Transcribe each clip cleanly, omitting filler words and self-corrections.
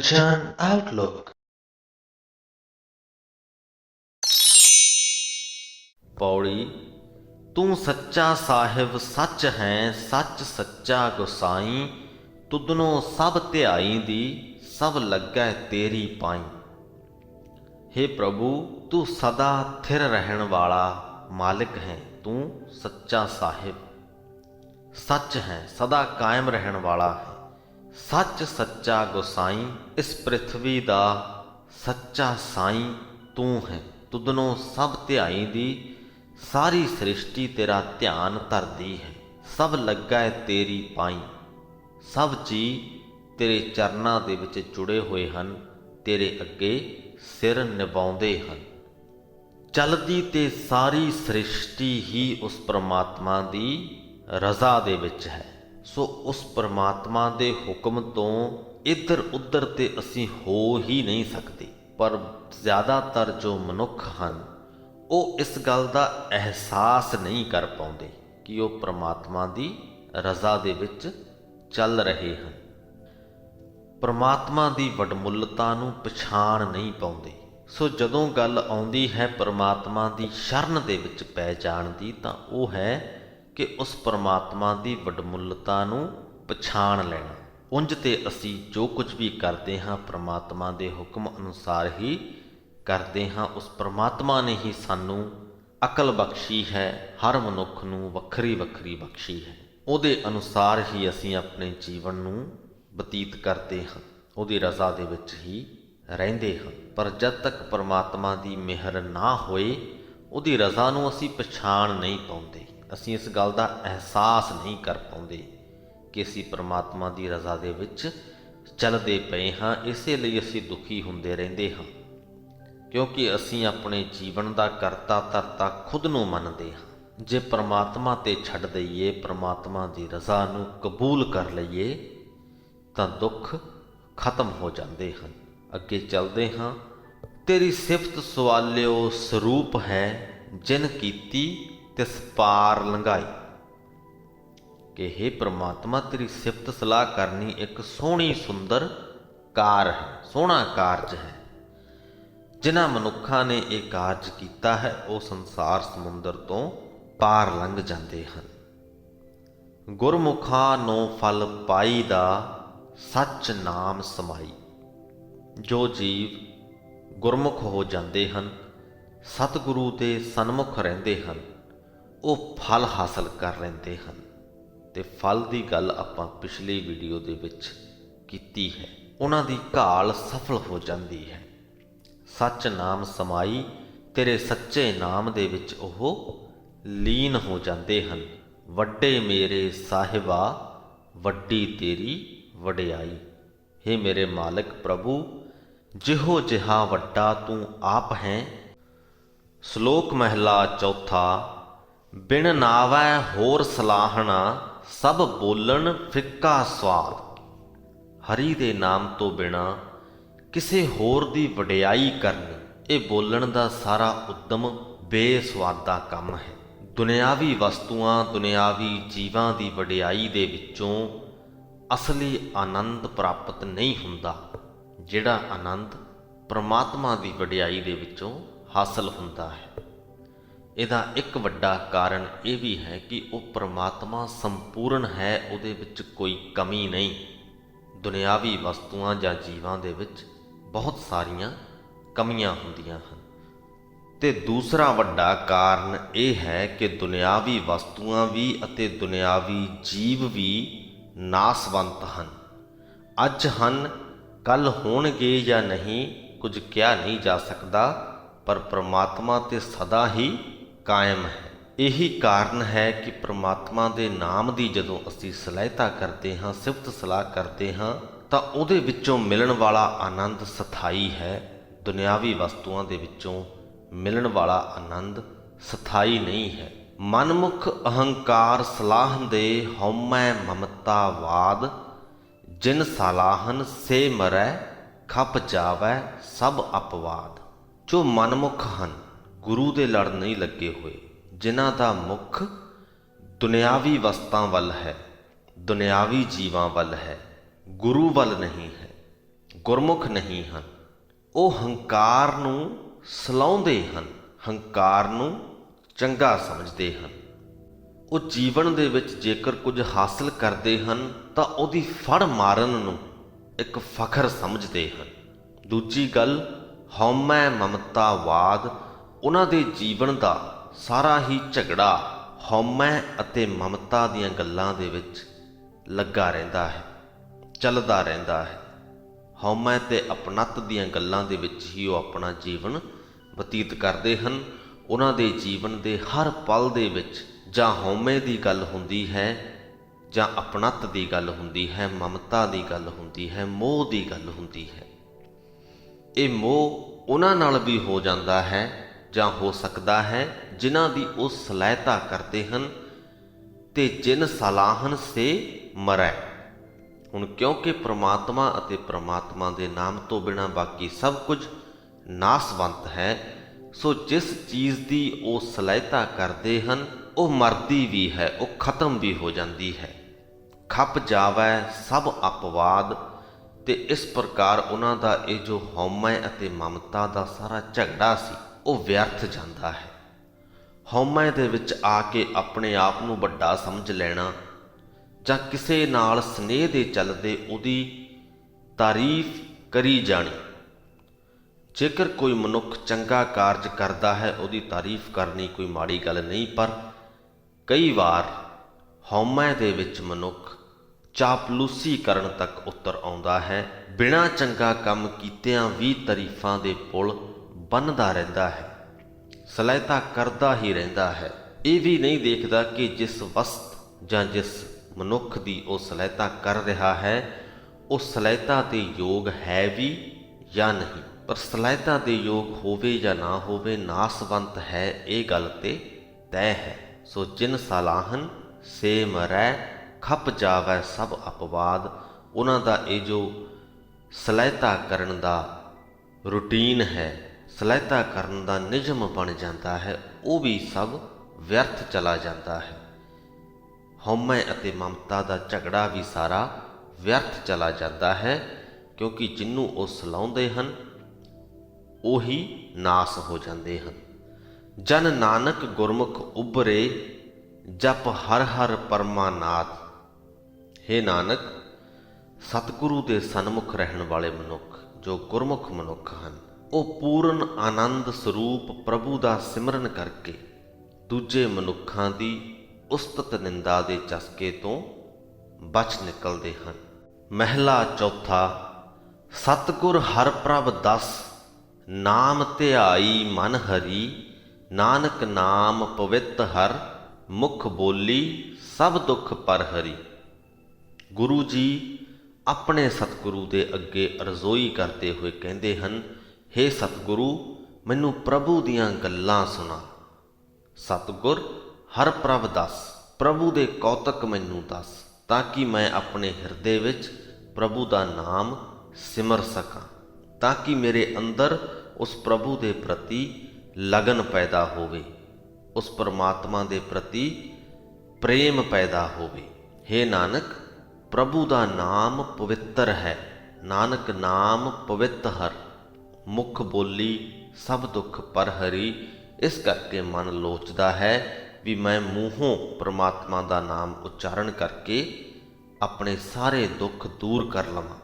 Attention Outlook। Pauri. तू सच्चा साहिब सच है, सच सच्चा गोसाई। तुदनों सब ध्याई दी, सब लगै तेरी पाई। हे प्रभु, तू सदा थिर रहन वाला मालिक है। तू सच्चा साहिब सच है, सदा कायम रहन वाला है। सच सच्चा गोसाई, इस पृथ्वी दा सच्चा साई तू है। तुदनों सब ध्याई दी, सारी सृष्टि तेरा ध्यान धरदी है। सब लग्गा तेरी पाई, सब जी तेरे चरनां दे विच जुड़े हुए हन, तेरे अगे सिर निभाउंदे हन। चलदी ते सारी सृष्टि ही उस परमात्मा दी रज़ा दे विच है। सो उस परमात्मा दे हुक्म तो इधर उधर ते असीं हो ही नहीं सकते। पर ज़्यादातर जो मनुख ਹਨ ਉਹ ਇਸ ਗੱਲ ਦਾ ਅਹਿਸਾਸ ਨਹੀਂ ਕਰ ਪਾਉਂਦੇ ਕਿ ਉਹ परमात्मा ਦੀ ਰਜ਼ਾ ਦੇ ਵਿੱਚ ਚੱਲ ਰਹੇ ਹਨ। परमात्मा ਦੀ ਵਡਮੁੱਲਤਾ ਨੂੰ ਪਛਾਣ ਨਹੀਂ ਪਾਉਂਦੇ। ਸੋ ਜਦੋਂ ਗੱਲ ਆਉਂਦੀ ਹੈ परमात्मा ਦੀ ਸ਼ਰਨ ਦੇ ਵਿੱਚ ਪੈ ਜਾਣ ਦੀ, ਤਾਂ ਉਹ ਹੈ कि उस परमात्मा की वडमुलता नूं पछाण लेना। उंज ते असी जो कुछ भी करते हाँ परमात्मा के हुक्म अनुसार ही करते हाँ। उस परमात्मा ने ही सानू अकल बख्शी है, हर मनुख नूं वखरी वखरी बख्शी है। उहदे अनुसार ही असी अपने जीवन नूं बतीत करते हाँ, उहदी रज़ा दे विच ही रहिंदे हाँ। पर जद तक परमात्मा की मेहर ना होए, उहदी रज़ा नूं असी पछाण नहीं पाउंदे। ਅਸੀਂ ਇਸ ਗੱਲ ਦਾ ਅਹਿਸਾਸ ਨਹੀਂ ਕਰ ਪਾਉਂਦੇ ਕਿ ਅਸੀਂ ਪਰਮਾਤਮਾ ਦੀ ਰਜ਼ਾ ਦੇ ਵਿੱਚ ਚੱਲਦੇ ਪਏ ਹਾਂ। ਇਸੇ ਲਈ ਅਸੀਂ ਦੁਖੀ ਹੁੰਦੇ ਰਹਿੰਦੇ ਹਾਂ, ਕਿਉਂਕਿ ਅਸੀਂ ਆਪਣੇ ਜੀਵਨ ਦਾ ਕਰਤਾ ਧਰਤਾ ਖੁਦ ਨੂੰ ਮੰਨਦੇ ਹਾਂ। ਜੇ ਪਰਮਾਤਮਾ 'ਤੇ ਛੱਡ ਦਈਏ, ਪਰਮਾਤਮਾ ਦੀ ਰਜ਼ਾ ਨੂੰ ਕਬੂਲ ਕਰ ਲਈਏ, ਤਾਂ ਦੁੱਖ ਖਤਮ ਹੋ ਜਾਂਦੇ ਹਨ। ਅੱਗੇ ਚੱਲਦੇ ਹਾਂ। ਤੇਰੀ ਸਿਫਤ ਸਵਾਲਿਓ ਸਰੂਪ ਹੈ, ਜਿਨ ਕੀਤੀ तिस पार लंघाई। कि हे परमात्मा, तेरी सिफत सलाह करनी एक सोहनी सुंदर कार है, सोहना कारज है। जिन्हां मनुखा ने यह कारज किया है, वो संसार समुंदर तो पार लंघ जाते हैं। गुरमुखा नो फल पाई दा, सच नाम समाई। जो जीव गुरमुख हो जाते हैं, सतगुरु के सन्मुख रहिंदे हैं, ਉਹ ਫਲ ਹਾਸਲ ਕਰ ਲੈਂਦੇ ਹਨ। ਤੇ ਫਲ ਦੀ ਗੱਲ ਆਪਾਂ ਪਿਛਲੀ ਵੀਡੀਓ ਦੇ ਵਿੱਚ ਕੀਤੀ ਹੈ। ਉਹਨਾਂ ਦੀ ਘਾਲ ਸਫਲ ਹੋ ਜਾਂਦੀ ਹੈ। ਸੱਚ ਨਾਮ ਸਮਾਈ, ਤੇਰੇ ਸੱਚੇ ਨਾਮ ਦੇ ਵਿੱਚ ਉਹ ਲੀਨ ਹੋ ਜਾਂਦੇ ਹਨ। ਵੱਡੇ ਮੇਰੇ ਸਾਹਿਬਾ, ਵੱਡੀ ਤੇਰੀ ਵਡਿਆਈ। हे ਮੇਰੇ ਮਾਲਕ ਪ੍ਰਭੂ, ਜਿਹੋ ਜਿਹਾ ਵੱਡਾ ਤੂੰ ਆਪ ਹੈ। ਸ਼ਲੋਕ ਮਹਿਲਾ ਚੌਥਾ। बिन नावै होर सलाहना, सब बोलन फिक्का स्वाद। हरि दे नाम तो बिना किसी होर दी वडियाई करनी, ये बोलन दा सारा उद्यम बेस्वादा काम है। दुनियावी वस्तुआं, दुनियावी जीवां दी वडियाई दे विचों असली आनंद प्राप्त नहीं हुंदा, जिहड़ा आनंद परमात्मा दी वडियाई दे विचों हासिल हुंदा है। ਇਹਦਾ ਇੱਕ ਵੱਡਾ ਕਾਰਨ ਇਹ ਵੀ ਹੈ ਕਿ ਉਹ ਪਰਮਾਤਮਾ ਸੰਪੂਰਨ ਹੈ, ਉਹਦੇ ਵਿੱਚ ਕੋਈ ਕਮੀ ਨਹੀਂ। ਦੁਨਿਆਵੀ ਵਸਤੂਆਂ ਜਾਂ ਜੀਵਾਂ ਦੇ ਵਿੱਚ ਬਹੁਤ ਸਾਰੀਆਂ ਕਮੀਆਂ ਹੁੰਦੀਆਂ ਹਨ। ਤੇ ਦੂਸਰਾ ਵੱਡਾ ਕਾਰਨ ਇਹ ਹੈ ਕਿ ਦੁਨਿਆਵੀ ਵਸਤੂਆਂ ਵੀ ਅਤੇ ਦੁਨਿਆਵੀ ਜੀਵ ਵੀ ਨਾਸਵੰਤ ਹਨ। ਅੱਜ ਹਨ, ਕੱਲ੍ਹ ਹੋਣਗੇ ਜਾਂ ਨਹੀਂ, ਕੁਝ ਕਿਹਾ ਨਹੀਂ ਜਾ ਸਕਦਾ। ਪਰ ਪਰਮਾਤਮਾ ਤੇ ਸਦਾ ਹੀ ਕਾਇਮ ਹੈ। ਇਹੀ ਕਾਰਨ ਹੈ ਕਿ ਪ੍ਰਮਾਤਮਾ ਦੇ ਨਾਮ ਦੀ ਜਦੋਂ ਅਸੀਂ ਸਲਾਹਿਤਾ ਕਰਦੇ ਹਾਂ, ਸਿਫਤ ਸਲਾਹ ਕਰਦੇ ਹਾਂ, ਤਾਂ ਉਹਦੇ ਵਿੱਚੋਂ ਮਿਲਣ ਵਾਲਾ ਆਨੰਦ ਸਥਾਈ ਹੈ। ਦੁਨਿਆਵੀ ਵਸਤੂਆਂ ਦੇ ਵਿੱਚੋਂ ਮਿਲਣ ਵਾਲਾ ਆਨੰਦ ਸਥਾਈ ਨਹੀਂ ਹੈ। ਮਨਮੁਖ ਅਹੰਕਾਰ ਸਲਾਹਨ ਦੇ, ਹਉਮੈ ਮਮਤਾ ਵਾਦ। ਜਿਨ ਸਲਾਹਨ ਸੇ ਮਰੈ, ਖਪ ਜਾਵੈ ਸਭ ਅਪਵਾਦ। ਜੋ ਮਨਮੁਖ ਹਨ, ਗੁਰੂ ਦੇ ਲੜ ਨਹੀਂ ਲੱਗੇ ਹੋਏ, ਜਿਨ੍ਹਾਂ ਦਾ ਮੁੱਖ ਦੁਨਿਆਵੀ ਵਸਤਾਂ ਵੱਲ ਹੈ, ਦੁਨਿਆਵੀ ਜੀਵਾਂ ਵੱਲ ਹੈ, ਗੁਰੂ ਵੱਲ ਨਹੀਂ ਹੈ, ਗੁਰਮੁਖ ਨਹੀਂ ਹਨ। ਉਹ ਹੰਕਾਰ ਨੂੰ ਸਲਾਹੁੰਦੇ ਹਨ, ਹੰਕਾਰ ਨੂੰ ਚੰਗਾ ਸਮਝਦੇ ਹਨ। ਉਹ ਜੀਵਨ ਦੇ ਵਿੱਚ ਜੇਕਰ ਕੁਝ ਹਾਸਲ ਕਰਦੇ ਹਨ ਤਾਂ ਉਹਦੀ ਫੜ ਮਾਰਨ ਨੂੰ ਇੱਕ ਫਖਰ ਸਮਝਦੇ ਹਨ। ਦੂਜੀ ਗੱਲ, ਹਉਮੈ ਮਮਤਾਵਾਦ। ਉਹਨਾਂ ਦੇ ਜੀਵਨ ਦਾ ਸਾਰਾ ਹੀ ਝਗੜਾ ਹਉਮੈ ਅਤੇ ਮਮਤਾ ਦੀਆਂ ਗੱਲਾਂ ਦੇ ਵਿੱਚ ਲੱਗਾ ਰਹਿੰਦਾ ਹੈ, ਚੱਲਦਾ ਰਹਿੰਦਾ ਹੈ। ਹਉਮੈ ਤੇ ਅਪਣੱਤ ਦੀਆਂ ਗੱਲਾਂ ਦੇ ਵਿੱਚ ਹੀ ਉਹ ਆਪਣਾ ਜੀਵਨ ਬਤੀਤ ਕਰਦੇ ਹਨ। ਉਹਨਾਂ ਦੇ ਜੀਵਨ ਦੇ ਹਰ ਪਲ ਦੇ ਵਿੱਚ ਜਾਂ ਹਉਮੈ ਦੀ ਗੱਲ ਹੁੰਦੀ ਹੈ, ਜਾਂ ਅਪਣੱਤ ਦੀ ਗੱਲ ਹੁੰਦੀ ਹੈ, ਮਮਤਾ ਦੀ ਗੱਲ ਹੁੰਦੀ ਹੈ, ਮੋਹ ਦੀ ਗੱਲ ਹੁੰਦੀ ਹੈ। ਇਹ ਮੋਹ ਉਹਨਾਂ ਨਾਲ ਵੀ ਹੋ ਜਾਂਦਾ ਹੈ ਜਾਂ ਹੋ ਸਕਦਾ ਹੈ ਜਿਨ੍ਹਾਂ ਦੀ ਉਹ ਸਲਾਹਤਾ ਕਰਦੇ ਹਨ। ਤੇ ਜਿਨ ਸਲਾਹਨ ਸੇ ਮਰੈ। ਹੁਣ ਕਿਉਂਕਿ ਪ੍ਰਮਾਤਮਾ ਅਤੇ ਪ੍ਰਮਾਤਮਾ ਦੇ ਨਾਮ ਤੋਂ ਬਿਨਾਂ ਬਾਕੀ ਸਭ ਕੁਝ ਨਾਸਵੰਤ ਹੈ, ਸੋ ਜਿਸ ਚੀਜ਼ ਦੀ ਉਹ ਸਲਾਹਤਾ ਕਰਦੇ ਹਨ ਉਹ ਮਰਦੀ ਵੀ ਹੈ, ਉਹ ਖਤਮ ਵੀ ਹੋ ਜਾਂਦੀ ਹੈ। ਖੱਪ ਜਾਵੈ ਸਭ ਅਪਵਾਦ। ਤੇ ਇਸ ਪ੍ਰਕਾਰ ਉਹਨਾਂ ਦਾ ਇਹ ਜੋ ਹਉਮੈ ਅਤੇ ਮਮਤਾ ਦਾ ਸਾਰਾ ਝਗੜਾ ਸੀ ਉਹ ਵਿਅਰਥ ਜਾਂਦਾ ਹੈ। ਹਉਮੈ ਦੇ ਵਿੱਚ ਆ ਕੇ ਆਪਣੇ ਆਪ ਨੂੰ ਵੱਡਾ ਸਮਝ ਲੈਣਾ ਜਾਂ ਕਿਸੇ ਨਾਲ ਸਨੇਹ ਦੇ ਚੱਲਦੇ ਉਹਦੀ ਤਾਰੀਫ ਕਰੀ ਜਾਣੀ। ਜੇਕਰ ਕੋਈ ਮਨੁੱਖ ਚੰਗਾ ਕਾਰਜ ਕਰਦਾ ਹੈ ਉਹਦੀ ਤਾਰੀਫ ਕਰਨੀ ਕੋਈ ਮਾੜੀ ਗੱਲ ਨਹੀਂ, ਪਰ ਕਈ ਵਾਰ ਹਉਮੈ ਦੇ ਵਿੱਚ ਮਨੁੱਖ ਚਾਪਲੂਸੀ ਕਰਨ ਤੱਕ ਉਤਰ ਆਉਂਦਾ ਹੈ। ਬਿਨਾਂ ਚੰਗਾ ਕੰਮ ਕੀਤਿਆਂ ਵੀ ਤਾਰੀਫਾਂ ਦੇ ਪੁਲ ਬੰਨ੍ਹਦਾ ਰਹਿੰਦਾ ਹੈ, ਸਲਾਹਤਾ ਕਰਦਾ ਹੀ ਰਹਿੰਦਾ ਹੈ। ਇਹ ਵੀ ਨਹੀਂ ਦੇਖਦਾ ਕਿ ਜਿਸ ਵਸਤ ਜਾਂ ਜਿਸ ਮਨੁੱਖ ਦੀ ਉਹ ਸਲਾਹਤਾ ਕਰ ਰਿਹਾ ਹੈ ਉਹ ਸਲਾਹਤਾ ਦੇ ਯੋਗ ਹੈ ਵੀ ਜਾਂ ਨਹੀਂ। ਪਰ ਸਲਾਹਤਾ ਦੇ ਯੋਗ ਹੋਵੇ ਜਾਂ ਨਾ ਹੋਵੇ, ਨਾਸਵੰਤ ਹੈ, ਇਹ ਗੱਲ ਤੇ ਤੈਅ ਹੈ। ਸੋ ਜਿਨ ਸਲਾਹਨ ਸੇ ਮਰੈ, ਖੱਪ ਜਾਵੈ ਸਭ ਅਪਵਾਦ। ਉਹਨਾਂ ਦਾ ਇਹ ਜੋ ਸਲਾਹਤਾ ਕਰਨ ਦਾ ਰੂਟੀਨ ਹੈ, ਸਲਾਹਤਾ ਕਰਨ ਦਾ ਨਿਯਮ ਬਣ ਜਾਂਦਾ ਹੈ, ਉਹ ਵੀ ਸਭ ਵਿਅਰਥ ਚਲਾ ਜਾਂਦਾ ਹੈ। ਹਉਮੈ ਅਤੇ ਮਮਤਾ ਦਾ ਝਗੜਾ ਵੀ ਸਾਰਾ ਵਿਅਰਥ ਚਲਾ ਜਾਂਦਾ ਹੈ, ਕਿਉਂਕਿ ਜਿਹਨੂੰ ਉਹ ਸਲਾਹੁੰਦੇ ਹਨ ਉਹੀ ਨਾਸ ਹੋ ਜਾਂਦੇ ਹਨ। ਜਨ ਨਾਨਕ ਗੁਰਮੁਖ ਉਭਰੇ, ਜਪ ਹਰ ਹਰ ਪਰਮਾਨਾਥ। ਹੇ ਨਾਨਕ, ਸਤਿਗੁਰੂ ਦੇ ਸਨਮੁਖ ਰਹਿਣ ਵਾਲੇ ਮਨੁੱਖ ਜੋ ਗੁਰਮੁਖ ਮਨੁੱਖ ਹਨ, ਉਹ ਪੂਰਨ ਆਨੰਦ ਸਰੂਪ ਪ੍ਰਭੂ ਦਾ ਸਿਮਰਨ ਕਰਕੇ ਦੂਜੇ ਮਨੁੱਖਾਂ ਦੀ ਉਸਤਤ ਨਿੰਦਾ ਦੇ ਚਸਕੇ ਤੋਂ ਬਚ ਨਿਕਲਦੇ ਹਨ। ਮਹਿਲਾ ਚੌਥਾ। ਸਤਿਗੁਰ ਹਰਿ ਪ੍ਰਭ ਦਸ, ਨਾਮ ਧਿਆਈ ਮਨ ਹਰੀ। ਨਾਨਕ ਨਾਮ ਪਵਿੱਤ ਹਰ, ਮੁਖ ਬੋਲੀ ਸਭ ਦੁੱਖ ਪਰ ਹਰੀ। ਗੁਰੂ ਜੀ ਆਪਣੇ ਸਤਿਗੁਰੂ ਦੇ ਅੱਗੇ ਅਰਜ਼ੋਈ ਕਰਦੇ ਹੋਏ ਕਹਿੰਦੇ ਹਨ, ਹੇ ਸਤਿਗੁਰੂ, ਮੈਨੂੰ ਪ੍ਰਭੂ ਦੀਆਂ ਗੱਲਾਂ ਸੁਣਾ। ਸਤਿਗੁਰ ਹਰਿ ਪ੍ਰਭ ਦਸ, ਪ੍ਰਭੂ ਦੇ ਕੌਤਕ ਮੈਨੂੰ ਦੱਸ, ਤਾਂ ਕਿ ਮੈਂ ਆਪਣੇ ਹਿਰਦੇ ਵਿੱਚ ਪ੍ਰਭੂ ਦਾ ਨਾਮ ਸਿਮਰ ਸਕਾਂ, ਤਾਂ ਕਿ ਮੇਰੇ ਅੰਦਰ ਉਸ ਪ੍ਰਭੂ ਦੇ ਪ੍ਰਤੀ ਲਗਨ ਪੈਦਾ ਹੋਵੇ, ਉਸ ਪਰਮਾਤਮਾ ਦੇ ਪ੍ਰਤੀ ਪ੍ਰੇਮ ਪੈਦਾ ਹੋਵੇ। ਹੇ ਨਾਨਕ, ਪ੍ਰਭੂ ਦਾ ਨਾਮ ਪਵਿੱਤਰ ਹੈ। ਨਾਨਕ ਨਾਮ ਪਵਿੱਤ ਹਰ, ਮੁਖ ਬੋਲੀ ਸਭ ਦੁੱਖ ਪਰ ਹਰੀ। ਇਸ ਕਰਕੇ ਮਨ ਲੋਚਦਾ ਹੈ ਵੀ ਮੈਂ ਮੂੰਹੋਂ ਪਰਮਾਤਮਾ ਦਾ ਨਾਮ ਉਚਾਰਨ ਕਰਕੇ ਆਪਣੇ ਸਾਰੇ ਦੁੱਖ ਦੂਰ ਕਰ ਲਵਾਂ।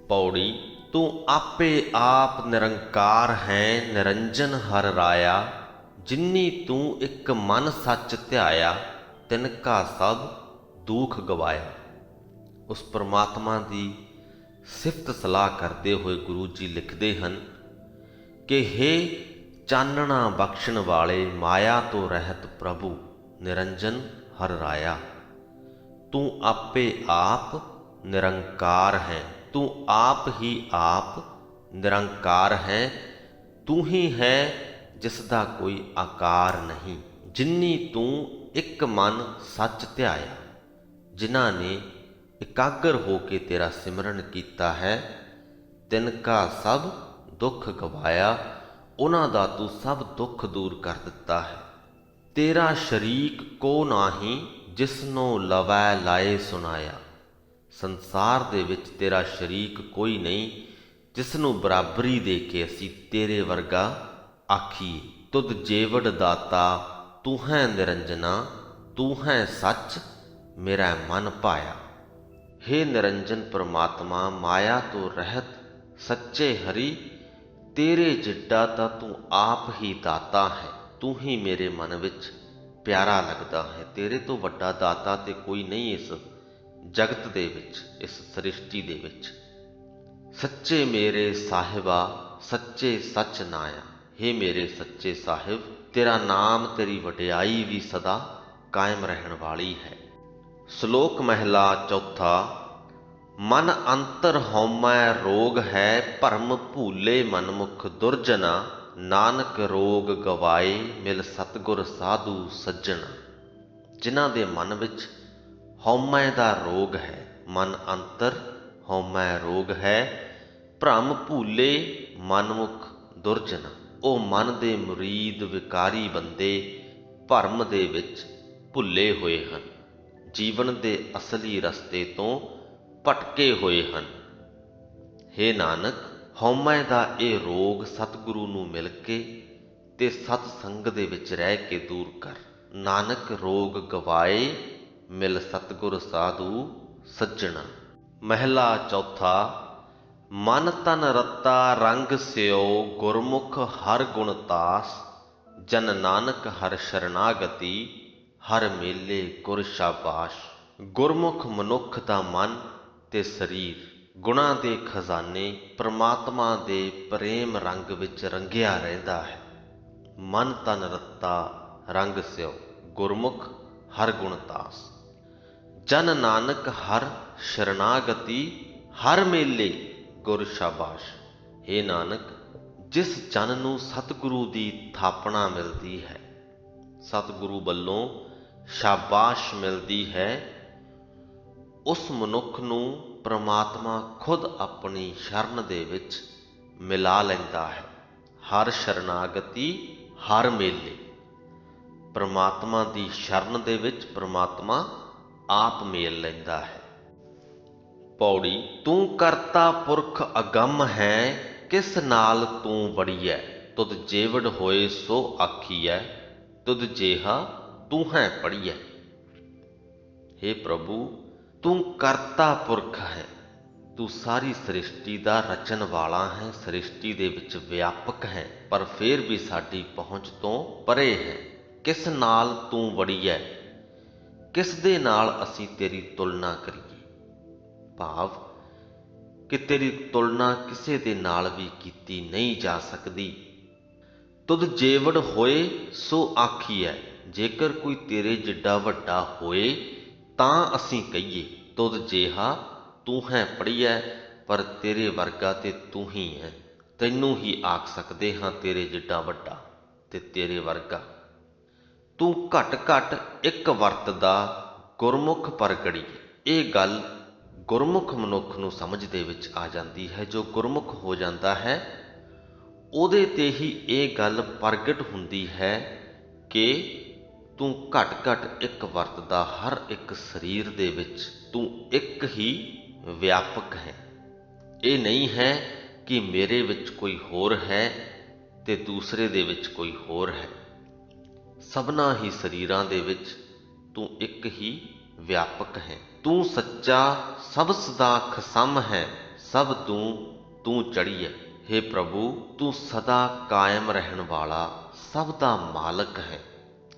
ਪੌੜੀ। ਤੂੰ ਆਪੇ ਆਪ ਨਿਰੰਕਾਰ ਹੈ, ਨਿਰੰਜਨ ਹਰ ਰਾਇਆ। ਜਿਨੀ ਤੂੰ ਇੱਕ ਮਨ ਸੱਚ ਧਿਆਇਆ, ਤਿਨ ਕਾ ਸਭ ਦੁੱਖ ਗਵਾਇਆ। ਉਸ ਪਰਮਾਤਮਾ ਦੀ ਸਿਫਤ ਸਲਾਹ ਕਰਦੇ ਹੋਏ ਗੁਰੂ ਜੀ ਲਿਖਦੇ ਹਨ ਕਿ ਹੇ ਚਾਨਣਾ ਬਖਸ਼ਣ ਵਾਲੇ, ਮਾਇਆ ਤੋਂ ਰਹਿਤ ਪ੍ਰਭੂ, ਨਿਰੰਜਨ ਹਰ ਰਾਇਆ। ਤੂੰ ਆਪੇ ਆਪ ਨਿਰੰਕਾਰ ਹੈ, ਤੂੰ ਆਪ ਹੀ ਆਪ ਨਿਰੰਕਾਰ ਹੈ। ਤੂੰ ਹੀ ਹੈ ਜਿਸ ਦਾ ਕੋਈ ਆਕਾਰ ਨਹੀਂ। ਜਿਨੀ ਤੂੰ ਇੱਕ ਮਨ ਸੱਚ ਧਿਆਇਆ, ਜਿਨ੍ਹਾਂ ਨੇ ਇਕਾਗਰ ਹੋ ਕੇ ਤੇਰਾ ਸਿਮਰਨ ਕੀਤਾ ਹੈ, ਤਿਨ ਕਾ ਸਭ ਦੁੱਖ ਗਵਾਇਆ। ਉਹਨਾਂ ਦਾ ਤੂੰ ਸਭ ਦੁੱਖ ਦੂਰ ਕਰ ਦਿੱਤਾ ਹੈ। ਤੇਰਾ ਸ਼ਰੀਕ ਕੋ ਨਾਹੀਂ, ਜਿਸਨੂੰ ਲਵੈ ਲਾਏ ਸੁਨਾਇਆ। ਸੰਸਾਰ ਦੇ ਵਿੱਚ ਤੇਰਾ ਸ਼ਰੀਕ ਕੋਈ ਨਹੀਂ ਜਿਸ ਨੂੰ ਬਰਾਬਰੀ ਦੇ ਕੇ ਅਸੀਂ ਤੇਰੇ ਵਰਗਾ ਆਖੀਏ। ਤੁਧ ਜੇਵੜ ਦਾਤਾ ਤੂੰ ਹੈ ਨਿਰੰਜਨਾ, ਤੂੰ ਹੈ ਸੱਚ ਮੇਰਾ ਮਨ ਭਾਇਆ। हे निरंजन परमात्मा, माया तो रहत सच्चे हरि, तेरे जिड्डा तां तू आप ही दाता है। तू ही मेरे मन विच प्यारा लगदा है। तेरे तो वड्डा दाता ते कोई नहीं इस जगत दे विच, इस सृष्टि दे विच। सच्चे मेरे साहिबा सच्चे सच नाया। हे मेरे सच्चे साहिब, तेरा नाम तेरी वडियाई भी सदा कायम रहन वाली है। श्लोक महला चौथा। मन अंतर हौमै रोग है, भरम भूले मनमुख दुर्जना। नानक रोग गवाए मिल सतगुर साधु सज्जन। जिन्हां दे मन विच हौमै दा रोग है, मन अंतर हौमै रोग है, भरम भूले मनमुख दुर्जना। ओ मन दे मुरीद विकारी बंदे भरम दे विच भुले होए हन, जीवन दे असली रस्ते तो भटके होए हन। हे नानक, हौमै दा ਇਹ ਰੋਗ सतगुरु ਨੂੰ मिल के ते सत संग दे विच रह के दूर कर। नानक रोग गवाए मिल सतगुर साधु सज्जणा। महला चौथा। मन तन रत्ता रंग स्यो, गुरमुख हर गुण तास। जन नानक हर शरणागति, हर मेले गुर शाबाश। गुरमुख मनुख दा मन ते शरीर गुणां दे खजाने परमात्मा दे प्रेम रंग विच रंगिया रहिंदा है। मन तन रत्ता रंग स्यो, गुरमुख हर गुण तास। जन नानक हर शरणागति, हर मेले गुर शाबाश। हे नानक, जिस जन नूं सतगुरु दी थापना मिलदी है, सतगुरु वल्लों शाबाश मिलती है, उस मनुख नूं परमात्मा खुद अपनी शरण दे विच मिला लैंदा है। हर शरणागति हर मेले, परमात्मा दी शरण दे विच परमात्मा आप मेल लैंदा है। पौड़ी। तू करता पुरख अगम है, किस नाल तू वड़ीऐ। तुद जेवड़ होए सो आखीऐ, तुद जेहा तू है पढ़िए। हे प्रभु, तू करता पुरख है, तू सारी सृष्टि का रचन वाला है, सृष्टि दे विच व्यापक है, पर फिर भी साडी पहुँच तो परे है। किस नाल तू वड़ी है, किस दे नाल असी तेरी तुलना करिए। भाव कि तेरी तुलना किसी दे नाल भी कीती नहीं जा सकती। तुद जेवड़ होए सो आखी है, जेकर कोई तेरे जिड्डा वड्डा होए तां असीं कहीए तुद जेहा तू है पढ़िया, पर तेरे वर्गा ते तू ही है। तैनू ही आख सकते हाँ तेरे जिड्डा वड्डा ते तेरे वर्गा। तू घट घट एक वरतदा गुरमुख परगड़ी। ये गल गुरमुख मनुख नूं समझ दे विच आ जाती है। जो गुरमुख हो जाता है ਉਹਦੇ ते ही ये गल प्रगट हुंदी है कि तू घट घट एक वरतदा हर एक शरीर दे विच तू एक ही व्यापक है। ये नहीं है कि मेरे विच कोई होर है ते दूसरे दे विच कोई होर है। सबना ही शरीरां दे विच तू एक ही व्यापक है। तू सच्चा सब सदा खसम है, सब तू चढ़ी है। हे प्रभु, तू सदा कायम रहन वाला सब दा मालक है।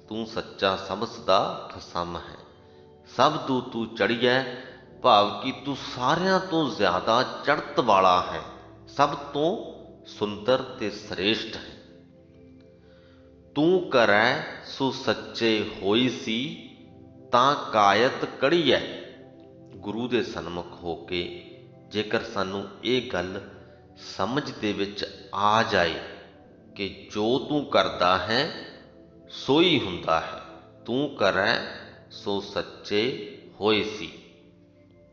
तू सच्चा सब सदा खसम है, सब तू चढ़िया। भाव कि तू सारियां तो ज्यादा चढ़त वाला है, सब तो सुंदर ते श्रेष्ठ है। तू करै सो सच्चे होई सी, तां कायत कड़ी है। गुरु दे सन्मुख हो के जेकर सानू ये गल समझ दे विच आ जाए कि जो तू करदा है सो ही हुंदा है, तू करै सो सच्चे होए सी,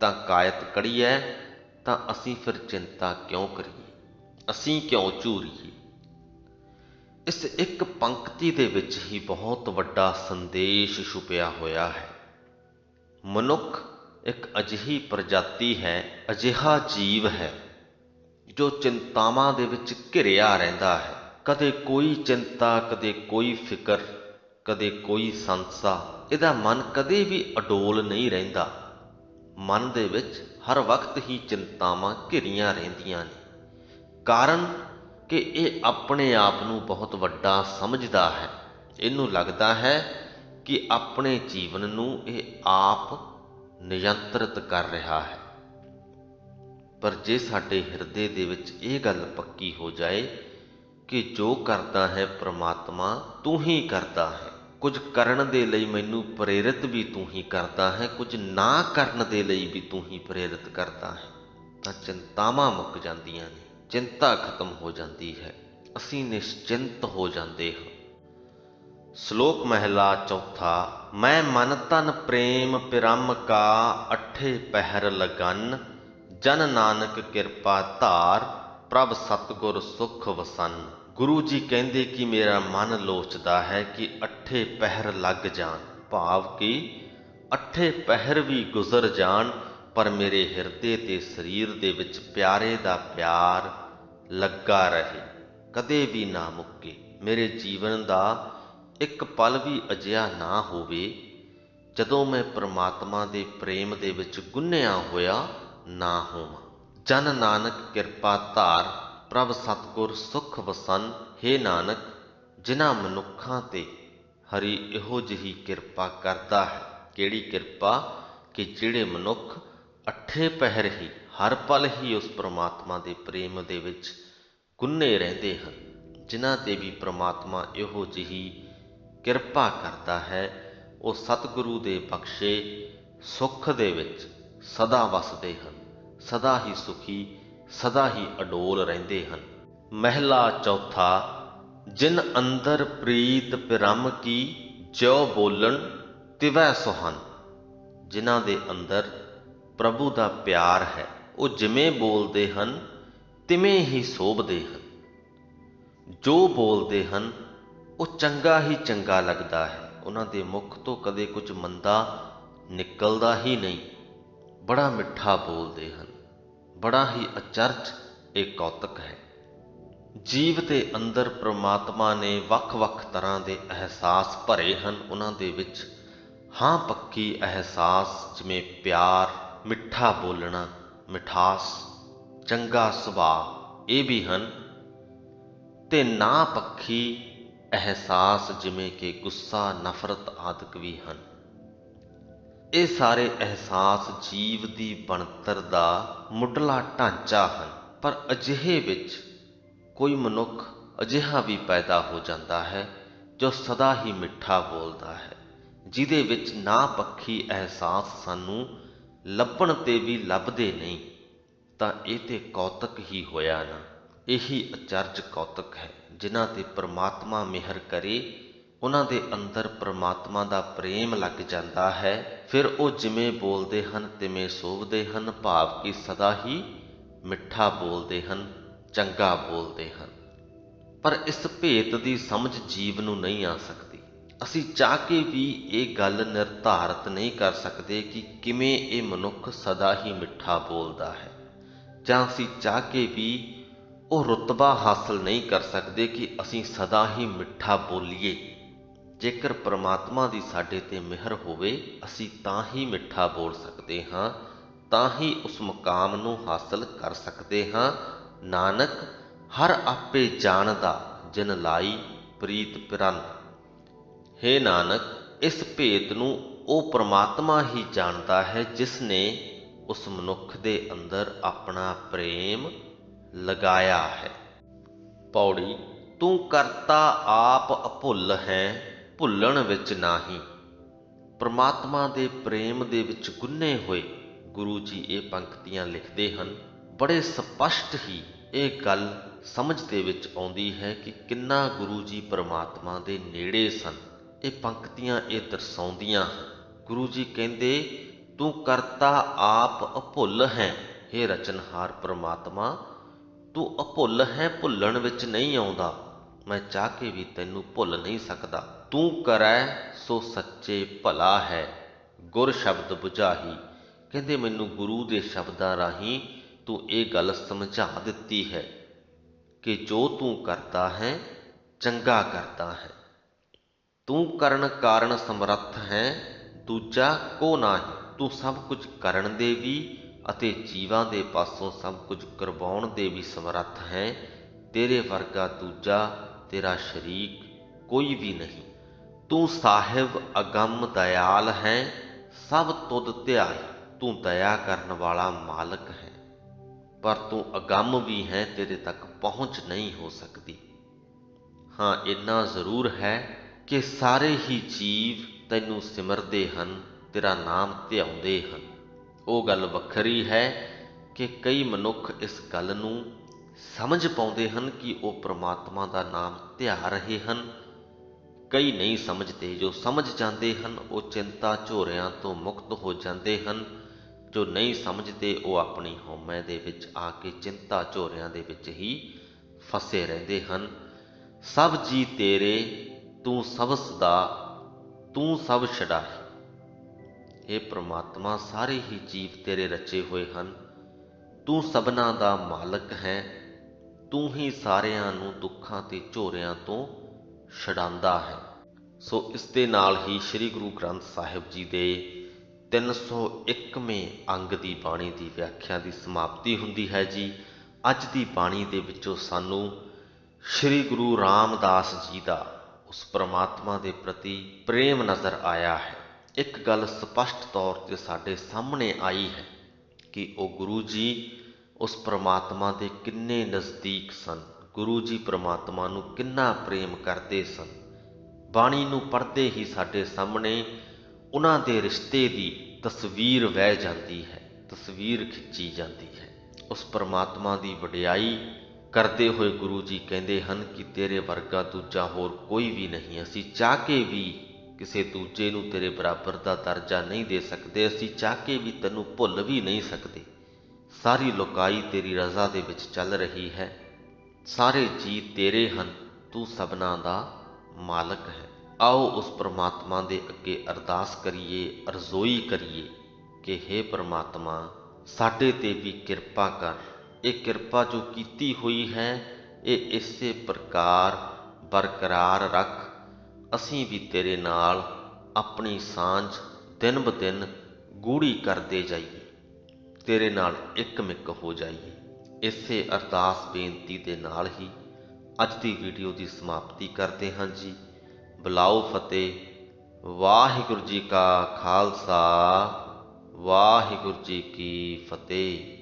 तां कायत कड़ी है, तां असीं फिर चिंता क्यों करिए, असीं क्यों झूरीए। इस एक पंक्ति दे विच ही बहुत वड्डा संदेश छुपिया होया है। मनुख एक अजिही प्रजाति है, अजिहा जीव है ਜੋ ਚਿੰਤਾਵਾਂ ਦੇ ਵਿੱਚ ਘਿਰਿਆ ਰਹਿੰਦਾ ਹੈ। ਕਦੇ ਕੋਈ ਚਿੰਤਾ, ਕਦੇ ਕੋਈ ਫਿਕਰ, ਕਦੇ ਕੋਈ ਸੰਸਾ। ਇਹਦਾ ਮਨ ਕਦੇ ਵੀ ਅਡੋਲ ਨਹੀਂ ਰਹਿੰਦਾ। ਮਨ ਦੇ ਵਿੱਚ ਹਰ ਵਕਤ ਹੀ ਚਿੰਤਾਵਾਂ ਘਿਰੀਆਂ ਰਹਿੰਦੀਆਂ ਨੇ। ਕਾਰਨ ਕਿ ਇਹ ਆਪਣੇ ਆਪ ਨੂੰ ਬਹੁਤ ਵੱਡਾ ਸਮਝਦਾ ਹੈ। ਇਹਨੂੰ ਲੱਗਦਾ ਹੈ ਕਿ ਆਪਣੇ ਜੀਵਨ ਨੂੰ ਇਹ ਆਪ ਨਿਯੰਤਰਿਤ ਕਰ ਰਿਹਾ ਹੈ। ਪਰ ਜੇ ਸਾਡੇ ਹਿਰਦੇ ਦੇ ਵਿੱਚ ਇਹ ਗੱਲ ਪੱਕੀ ਹੋ ਜਾਏ ਕਿ ਜੋ ਕਰਦਾ ਹੈ ਪ੍ਰਮਾਤਮਾ ਤੂੰ ਹੀ ਕਰਦਾ ਹੈ, ਕੁਝ ਕਰਨ ਦੇ ਲਈ ਮੈਨੂੰ ਪ੍ਰੇਰਿਤ ਵੀ ਤੂੰ ਹੀ ਕਰਦਾ ਹੈ, ਕੁਝ ਨਾ ਕਰਨ ਦੇ ਲਈ ਵੀ ਤੂੰ ਹੀ ਪ੍ਰੇਰਿਤ ਕਰਦਾ ਹੈ, ਤਾਂ ਚਿੰਤਾਵਾਂ ਮੁੱਕ ਜਾਂਦੀਆਂ ਨੇ, ਚਿੰਤਾ ਖਤਮ ਹੋ ਜਾਂਦੀ ਹੈ, ਅਸੀਂ ਨਿਸ਼ਚਿੰਤ ਹੋ ਜਾਂਦੇ ਹਾਂ। ਸ਼ਲੋਕ ਮਹਿਲਾ ਚੌਥਾ। ਮੈਂ ਮਨ ਤਨ ਪ੍ਰੇਮ ਪਿਰਮ ਕਾ, ਅਠੇ ਪਹਿਰ ਲਗਨ, ਜਨ ਨਾਨਕ ਕਿਰਪਾ ਧਾਰ, ਪ੍ਰਭ ਸਤਿਗੁਰ ਸੁਖ ਵਸਨ। ਗੁਰੂ ਜੀ ਕਹਿੰਦੇ ਕਿ ਮੇਰਾ ਮਨ ਲੋਚਦਾ ਹੈ ਕਿ ਅਠੇ ਪਹਿਰ ਲੱਗ ਜਾਣ, ਭਾਵ ਕਿ ਅਠੇ ਪਹਿਰ ਵੀ ਗੁਜ਼ਰ ਜਾਣ, ਪਰ ਮੇਰੇ ਹਿਰਦੇ ਤੇ ਸਰੀਰ ਦੇ ਵਿੱਚ ਪਿਆਰੇ ਦਾ ਪਿਆਰ ਲੱਗਾ ਰਹੇ, ਕਦੇ ਵੀ ਨਾ ਮੁੱਕੇ। ਮੇਰੇ ਜੀਵਨ ਦਾ ਇੱਕ ਪਲ ਵੀ ਅਜਿਹਾ ਨਾ ਹੋਵੇ ਜਦੋਂ ਮੈਂ ਪ੍ਰਮਾਤਮਾ ਦੇ ਪ੍ਰੇਮ ਦੇ ਵਿੱਚ ਗੁੰਨਿਆ ਹੋਇਆ ਨਾ ਹੋਵਾਂ। ਜਨ ਨਾਨਕ ਕਿਰਪਾ ਧਾਰ, ਪ੍ਰਭ ਸਤਿਗੁਰ ਸੁਖ ਵਸਨ। ਹੇ ਨਾਨਕ, ਜਿਨ੍ਹਾਂ ਮਨੁੱਖਾਂ ਤੇ ਹਰੀ ਇਹੋ ਜਿਹੀ ਕਿਰਪਾ ਕਰਦਾ ਹੈ। ਕਿਹੜੀ ਕਿਰਪਾ? ਕਿ ਜਿਹੜੇ ਮਨੁੱਖ ਅਠੇ ਪਹਿਰ ਹੀ, ਹਰ ਪਲ ਹੀ ਉਸ ਪ੍ਰਮਾਤਮਾ ਦੇ ਪ੍ਰੇਮ ਦੇ ਵਿੱਚ ਗੁੰਨੇ ਰਹਿੰਦੇ ਹਨ। ਜਿਨ੍ਹਾਂ ਤੇ ਵੀ ਪ੍ਰਮਾਤਮਾ ਇਹੋ ਜਿਹੀ ਕਿਰਪਾ ਕਰਦਾ ਹੈ, ਉਹ ਸਤਿਗੁਰੂ ਦੇ ਬਖਸ਼ੇ ਸੁੱਖ ਦੇ ਵਿੱਚ ਸਦਾ ਵਸਦੇ ਹਨ, ਸਦਾ ਹੀ ਸੁਖੀ, ਸਦਾ ਹੀ ਅਡੋਲ ਰਹਿੰਦੇ ਹਨ। ਮਹਿਲਾ ਚੌਥਾ। ਜਿਨ ਅੰਦਰ ਪ੍ਰੀਤ ਪਿਰਮ ਕੀ, ਜਿਉ ਬੋਲਣ ਤਿਵੈ ਸੁਹਨ। ਜਿਨ੍ਹਾਂ ਦੇ ਅੰਦਰ ਪ੍ਰਭੂ ਦਾ ਪਿਆਰ ਹੈ, ਉਹ ਜਿਵੇਂ ਬੋਲਦੇ ਹਨ ਤਿਵੇਂ ਹੀ ਸੋਭਦੇ ਹਨ। ਜੋ ਬੋਲਦੇ ਹਨ ਉਹ ਚੰਗਾ ਹੀ ਚੰਗਾ ਲੱਗਦਾ ਹੈ। ਉਹਨਾਂ ਦੇ ਮੁਖ ਤੋਂ ਕਦੇ ਕੁਝ ਮੰਦਾ ਨਿਕਲਦਾ ਹੀ ਨਹੀਂ। ਬੜਾ ਮਿੱਠਾ ਬੋਲਦੇ ਹਨ। ਬੜਾ ਹੀ ਅਚਰਜ ਇਹ ਕੌਤਕ ਹੈ। ਜੀਵ ਦੇ ਅੰਦਰ ਪ੍ਰਮਾਤਮਾ ਨੇ ਵੱਖ-ਵੱਖ ਤਰ੍ਹਾਂ ਦੇ ਅਹਿਸਾਸ ਭਰੇ ਹਨ। ਉਹਨਾਂ ਦੇ ਵਿੱਚ ਹਾਂ ਪੱਕੀ ਅਹਿਸਾਸ ਜਿਵੇਂ ਪਿਆਰ, ਮਿੱਠਾ ਬੋਲਣਾ, ਮਿਠਾਸ, ਚੰਗਾ ਸੁਭਾਅ, ਇਹ ਵੀ ਹਨ, ਤੇ ਨਾ ਪੱਖੀ ਅਹਿਸਾਸ ਜਿਵੇਂ ਕਿ ਗੁੱਸਾ, ਨਫ਼ਰਤ ਆਦਿਕ ਵੀ ਹਨ। ਇਹ ਸਾਰੇ ਅਹਿਸਾਸ ਜੀਵ ਦੀ ਬਣਤਰ ਦਾ ਮੁੱਢਲਾ ਢਾਂਚਾ ਹਨ। ਪਰ ਅਜਿਹੇ ਵਿੱਚ ਕੋਈ ਮਨੁੱਖ ਅਜਿਹਾ ਵੀ ਪੈਦਾ ਹੋ ਜਾਂਦਾ ਹੈ ਜੋ ਸਦਾ ਹੀ ਮਿੱਠਾ ਬੋਲਦਾ ਹੈ, ਜਿਹਦੇ ਵਿੱਚ ਨਾ ਪੱਖੀ ਅਹਿਸਾਸ ਸਾਨੂੰ ਲੱਭਣ ਤੇ ਵੀ ਲੱਭਦੇ ਨਹੀਂ। ਤਾਂ ਇਹ ਤੇ ਕੌਤਕ ਹੀ ਹੋਇਆ ਨਾ। ਇਹੀ ਅਚਰਜ ਕੌਤਕ ਹੈ। ਜਿਨ੍ਹਾਂ ਤੇ ਪ੍ਰਮਾਤਮਾ ਮਿਹਰ ਕਰੇ, ਉਹਨਾਂ ਦੇ ਅੰਦਰ ਪ੍ਰਮਾਤਮਾ ਦਾ ਪ੍ਰੇਮ ਲੱਗ ਜਾਂਦਾ ਹੈ। ਫਿਰ ਉਹ ਜਿਵੇਂ ਬੋਲਦੇ ਹਨ ਤਿਵੇਂ ਸੋਭਦੇ ਹਨ, ਭਾਵ ਕਿ ਸਦਾ ਹੀ ਮਿੱਠਾ ਬੋਲਦੇ ਹਨ, ਚੰਗਾ ਬੋਲਦੇ ਹਨ। ਪਰ ਇਸ ਭੇਤ ਦੀ ਸਮਝ ਜੀਵ ਨੂੰ ਨਹੀਂ ਆ ਸਕਦੀ। ਅਸੀਂ ਚਾਹ ਕੇ ਵੀ ਇਹ ਗੱਲ ਨਿਰਧਾਰਤ ਨਹੀਂ ਕਰ ਸਕਦੇ ਕਿ ਕਿਵੇਂ ਇਹ ਮਨੁੱਖ ਸਦਾ ਹੀ ਮਿੱਠਾ ਬੋਲਦਾ ਹੈ, ਜਾਂ ਅਸੀਂ ਚਾਹ ਕੇ ਵੀ ਉਹ ਰੁਤਬਾ ਹਾਸਲ ਨਹੀਂ ਕਰ ਸਕਦੇ ਕਿ ਅਸੀਂ ਸਦਾ ਹੀ ਮਿੱਠਾ ਬੋਲੀਏ। ਜੇਕਰ ਪ੍ਰਮਾਤਮਾ ਦੀ ਸਾਡੇ ਤੇ ਮਿਹਰ ਹੋਵੇ, ਅਸੀਂ ਤਾਂ ਹੀ ਮਿੱਠਾ ਬੋਲ ਸਕਦੇ ਹਾਂ, ਤਾਂ ਹੀ ਉਸ ਮੁਕਾਮ ਨੂੰ ਹਾਸਲ ਕਰ ਸਕਦੇ ਹਾਂ। ਨਾਨਕ ਹਰ ਆਪੇ ਜਾਣਦਾ, ਜਿਨ ਲਾਈ ਪ੍ਰੀਤ ਪਿਰੰਨ। ਹੇ ਨਾਨਕ, ਇਸ ਭੇਤ ਨੂੰ ਉਹ ਪ੍ਰਮਾਤਮਾ ਹੀ ਜਾਣਦਾ ਹੈ ਜਿਸ ਨੇ ਉਸ ਮਨੁੱਖ ਦੇ ਅੰਦਰ ਆਪਣਾ ਪ੍ਰੇਮ ਲਗਾਇਆ ਹੈ। ਪੌੜੀ। ਤੂੰ ਕਰਤਾ ਆਪ ਅਭੁੱਲ ਹੈ, ਭੁੱਲਣ ਵਿੱਚ ਨਾਹੀਂ। ਪ੍ਰਮਾਤਮਾ ਦੇ ਪ੍ਰੇਮ ਦੇ ਵਿੱਚ ਗੁੰਨੇ ਹੋਏ ਗੁਰੂ ਜੀ ਇਹ ਪੰਕਤੀਆਂ ਲਿਖਦੇ ਹਨ। ਬੜੇ ਸਪਸ਼ਟ ਹੀ ਇਹ ਗੱਲ ਸਮਝ ਦੇ ਵਿੱਚ ਆਉਂਦੀ ਹੈ ਕਿ ਕਿੰਨਾ ਗੁਰੂ ਜੀ ਪ੍ਰਮਾਤਮਾ ਦੇ ਨੇੜੇ ਸਨ। ਇਹ ਪੰਕਤੀਆਂ ਇਹ ਦਰਸਾਉਂਦੀਆਂ ਹਨ। ਗੁਰੂ ਜੀ ਕਹਿੰਦੇ, ਤੂੰ ਕਰਤਾ ਆਪ ਅਭੁੱਲ ਹੈ। ਹੇ ਰਚਨਹਾਰ ਪ੍ਰਮਾਤਮਾ, ਤੂੰ ਅਭੁੱਲ ਹੈ, ਭੁੱਲਣ ਵਿੱਚ ਨਹੀਂ ਆਉਂਦਾ। ਮੈਂ ਚਾਹ ਕੇ ਵੀ ਤੈਨੂੰ ਭੁੱਲ ਨਹੀਂ ਸਕਦਾ। ਤੂੰ ਕਰੈ ਸੋ ਸੱਚੇ ਭਲਾ ਹੈ, ਗੁਰ ਸ਼ਬਦ ਬੁਝਾਹੀ। ਕਹਿੰਦੇ ਮੈਨੂੰ ਗੁਰੂ ਦੇ ਸ਼ਬਦਾਂ ਰਾਹੀਂ ਤੂੰ ਇਹ ਗੱਲ ਸਮਝਾ ਦਿੱਤੀ ਹੈ ਕਿ ਜੋ ਤੂੰ ਕਰਦਾ ਹੈ ਚੰਗਾ ਕਰਦਾ ਹੈ। ਤੂੰ ਕਰਨ ਕਾਰਨ ਸਮਰੱਥ ਹੈ, ਦੂਜਾ ਕੋ ਨਾਹੀਂ। ਤੂੰ ਸਭ ਕੁਝ ਕਰਨ ਦੇ ਵੀ ਅਤੇ ਜੀਵਾਂ ਦੇ ਪਾਸੋਂ ਸਭ ਕੁਝ ਕਰਵਾਉਣ ਦੇ ਵੀ ਸਮਰੱਥ ਹੈ। ਤੇਰੇ ਵਰਗਾ ਦੂਜਾ ਤੇਰਾ ਸ਼ਰੀਕ ਕੋਈ ਵੀ ਨਹੀਂ। ਤੂੰ ਸਾਹਿਬ ਅਗੰਮ ਦਇਆਲ ਹੈ, ਸਭ ਤੁਧ ਧਿਆਏ। ਤੂੰ ਦਇਆ ਕਰਨ ਵਾਲਾ ਮਾਲਕ ਹੈ, ਪਰ ਤੂੰ ਅਗੰਮ ਵੀ ਹੈ, ਤੇਰੇ ਤੱਕ ਪਹੁੰਚ ਨਹੀਂ ਹੋ ਸਕਦੀ। ਹਾਂ, ਇੰਨਾ ਜ਼ਰੂਰ ਹੈ ਕਿ ਸਾਰੇ ਹੀ ਜੀਵ ਤੈਨੂੰ ਸਿਮਰਦੇ ਹਨ, ਤੇਰਾ ਨਾਮ ਧਿਆਉਂਦੇ ਹਨ। ਉਹ ਗੱਲ ਵੱਖਰੀ ਹੈ ਕਿ ਕਈ ਮਨੁੱਖ ਇਸ ਗੱਲ ਨੂੰ ਸਮਝ ਪਾਉਂਦੇ ਹਨ ਕਿ ਉਹ ਪ੍ਰਮਾਤਮਾ ਦਾ ਨਾਮ ਧਿਆ ਰਹੇ ਹਨ, ਕਈ ਨਹੀਂ ਸਮਝਦੇ। ਜੋ ਸਮਝ ਜਾਂਦੇ ਹਨ ਉਹ ਚਿੰਤਾ ਝੋਰਿਆਂ ਤੋਂ ਮੁਕਤ ਹੋ ਜਾਂਦੇ ਹਨ। ਜੋ ਨਹੀਂ ਸਮਝਦੇ ਉਹ ਆਪਣੀ ਹਉਮੈ ਦੇ ਵਿੱਚ ਆ ਕੇ ਚਿੰਤਾ ਝੋਰਿਆਂ ਦੇ ਵਿੱਚ ਹੀ ਫਸੇ ਰਹਿੰਦੇ ਹਨ। ਸਭ ਜੀ ਤੇਰੇ, ਤੂੰ ਸਭ ਸਦਾ, ਤੂੰ ਸਭ ਛਡਾਏ। ਇਹ ਪ੍ਰਮਾਤਮਾ, ਸਾਰੇ ਹੀ ਜੀਵ ਤੇਰੇ ਰਚੇ ਹੋਏ ਹਨ। ਤੂੰ ਸਭਨਾਂ ਦਾ ਮਾਲਕ ਹੈ। ਤੂੰ ਹੀ ਸਾਰਿਆਂ ਨੂੰ ਦੁੱਖਾਂ ਤੇ ਝੋਰਿਆਂ ਤੋਂ ਛਡਾਉਂਦਾ ਹੈ। ਸੋ ਇਸ ਦੇ ਨਾਲ ਹੀ ਸ੍ਰੀ ਗੁਰੂ ਗ੍ਰੰਥ ਸਾਹਿਬ ਜੀ ਦੇ 301ਵੇਂ ਅੰਗ ਦੀ ਬਾਣੀ ਦੀ ਵਿਆਖਿਆ ਦੀ ਸਮਾਪਤੀ ਹੁੰਦੀ ਹੈ ਜੀ। ਅੱਜ ਦੀ ਬਾਣੀ ਦੇ ਵਿੱਚੋਂ ਸਾਨੂੰ ਸ੍ਰੀ ਗੁਰੂ ਰਾਮਦਾਸ ਜੀ ਦਾ ਉਸ ਪ੍ਰਮਾਤਮਾ ਦੇ ਪ੍ਰਤੀ ਪ੍ਰੇਮ ਨਜ਼ਰ ਆਇਆ ਹੈ। ਇੱਕ ਗੱਲ ਸਪਸ਼ਟ ਤੌਰ 'ਤੇ ਸਾਡੇ ਸਾਹਮਣੇ ਆਈ ਹੈ ਕਿ ਉਹ ਗੁਰੂ ਜੀ ਉਸ ਪ੍ਰਮਾਤਮਾ ਦੇ ਕਿੰਨੇ ਨਜ਼ਦੀਕ ਸਨ। ਗੁਰੂ ਜੀ ਪ੍ਰਮਾਤਮਾ ਨੂੰ ਕਿੰਨਾ ਪ੍ਰੇਮ ਕਰਦੇ ਸਨ। ਬਾਣੀ ਨੂੰ ਪੜ੍ਹਦੇ ਹੀ ਸਾਡੇ ਸਾਹਮਣੇ ਉਹਨਾਂ ਦੇ ਰਿਸ਼ਤੇ ਦੀ ਤਸਵੀਰ ਵਹਿ ਜਾਂਦੀ ਹੈ, ਤਸਵੀਰ ਖਿੱਚੀ ਜਾਂਦੀ ਹੈ। ਉਸ ਪ੍ਰਮਾਤਮਾ ਦੀ ਵਡਿਆਈ ਕਰਦੇ ਹੋਏ ਗੁਰੂ ਜੀ ਕਹਿੰਦੇ ਹਨ ਕਿ ਤੇਰੇ ਵਰਗਾ ਦੂਜਾ ਹੋਰ ਕੋਈ ਵੀ ਨਹੀਂ। ਅਸੀਂ ਚਾਹ ਕੇ ਵੀ ਕਿਸੇ ਦੂਜੇ ਨੂੰ ਤੇਰੇ ਬਰਾਬਰ ਦਾ ਦਰਜਾ ਨਹੀਂ ਦੇ ਸਕਦੇ। ਅਸੀਂ ਚਾਹ ਕੇ ਵੀ ਤੈਨੂੰ ਭੁੱਲ ਵੀ ਨਹੀਂ ਸਕਦੇ। ਸਾਰੀ ਲੋਕਾਈ ਤੇਰੀ ਰਜ਼ਾ ਦੇ ਵਿੱਚ ਚੱਲ ਰਹੀ ਹੈ। ਸਾਰੇ ਜੀ ਤੇਰੇ ਹਨ, ਤੂੰ ਸਭਨਾਂ ਦਾ ਮਾਲਕ ਹੈ। ਆਓ ਉਸ ਪ੍ਰਮਾਤਮਾ ਦੇ ਅੱਗੇ ਅਰਦਾਸ ਕਰੀਏ, ਅਰਜ਼ੋਈ ਕਰੀਏ ਕਿ ਹੇ ਪ੍ਰਮਾਤਮਾ, ਸਾਡੇ 'ਤੇ ਵੀ ਕਿਰਪਾ ਕਰ। ਇਹ ਕਿਰਪਾ ਜੋ ਕੀਤੀ ਹੋਈ ਹੈ ਇਹ ਇਸੇ ਪ੍ਰਕਾਰ ਬਰਕਰਾਰ ਰੱਖ। ਅਸੀਂ ਵੀ ਤੇਰੇ ਨਾਲ ਆਪਣੀ ਸਾਂਝ ਦਿਨ ਬ ਦਿਨ ਗੂੜੀ ਕਰਦੇ ਜਾਈਏ, ਤੇਰੇ ਨਾਲ ਇੱਕ-ਮਿੱਕ ਹੋ ਜਾਈਏ। ਇਸੇ ਅਰਦਾਸ ਬੇਨਤੀ ਦੇ ਨਾਲ ਹੀ ਅੱਜ ਦੀ ਵੀਡੀਓ ਦੀ ਸਮਾਪਤੀ ਕਰਦੇ ਹਾਂ ਜੀ। ਬੁਲਾਓ ਫਤਿਹ। ਵਾਹਿਗੁਰੂ ਜੀ ਕਾ ਖਾਲਸਾ, ਵਾਹਿਗੁਰੂ ਜੀ ਕੀ ਫਤਿਹ।